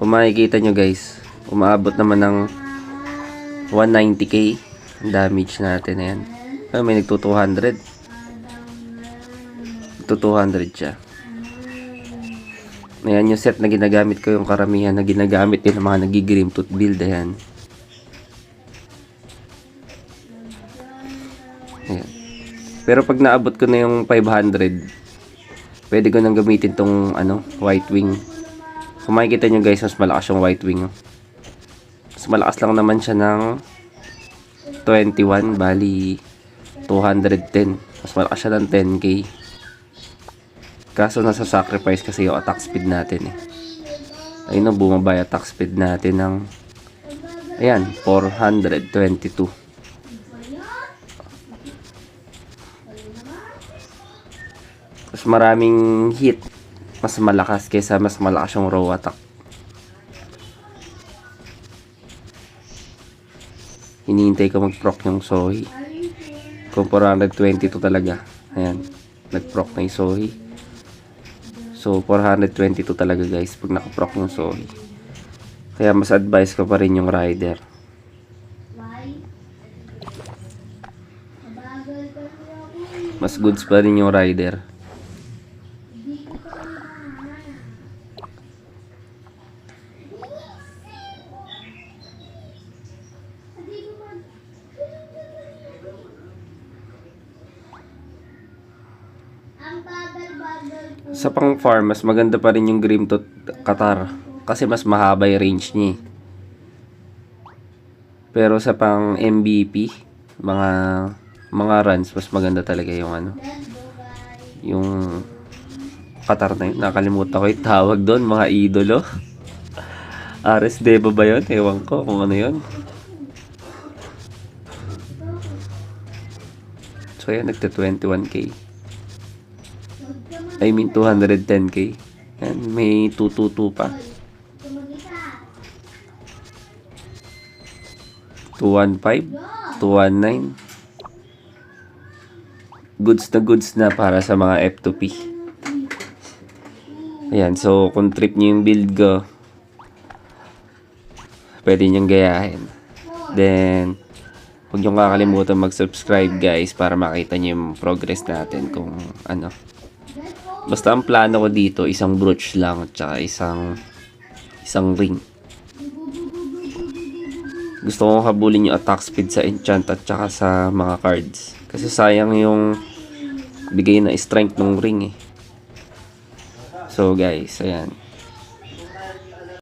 Kung makikita nyo guys, umaabot naman ng 190k ang damage natin. Ayan. Ay, may nagto 200. Nagto 200 siya. Ayan yung set na ginagamit ko, yung karamihan na ginagamit din ng mga nagigrim tooth build. Ayan. Ayan. Pero pag naabot ko na yung 500, pwede ko nang gamitin tong white wing. Kung makikita nyo guys, mas malakas yung white wing. Mas malakas lang naman siya ng 21, bali 210. Mas malakas siya ng 10k. Kaso nasa sacrifice kasi yung attack speed natin eh. Ayun na, bumaba yung attack speed natin ng ayan, 422. Mas maraming hit, mas malakas kaysa mas malakas yung raw attack. Hinihintay ko mag-proc yung Sohi. Kung 422 talaga. Ayan, nag-proc na yung Sohi. So 422 talaga guys pag naka-proc yung Sohi. Kaya mas advice ko pa rin yung rider. Mas goods pa rin yung rider. Sa pang farm, mas maganda pa rin yung Grim Tooth Qatar kasi mas mahaba yung range niya. Pero sa pang MVP, mga runs, mas maganda talaga yung yung Qatar na yun. Nakalimutan ko yung tawag doon, mga idolo. Ares Deva ba yun? Ewan ko kung ano yun. So yan, nagta 21k. I mean 210k. Yan, may 222 pa. 215, 219. Goods na para sa mga F2P. Ayan, so kung trip nyo yung build ko, pwede nyong gayahin. Then, huwag nyong kakalimutan mag-subscribe guys para makita nyo yung progress natin kung ano. Basta ang plano ko dito, isang brooch lang at saka isang ring. Gusto kong habulin yung attack speed sa enchant at saka sa mga cards. Kasi sayang yung bigay na strength ng ring eh. So guys, ayan.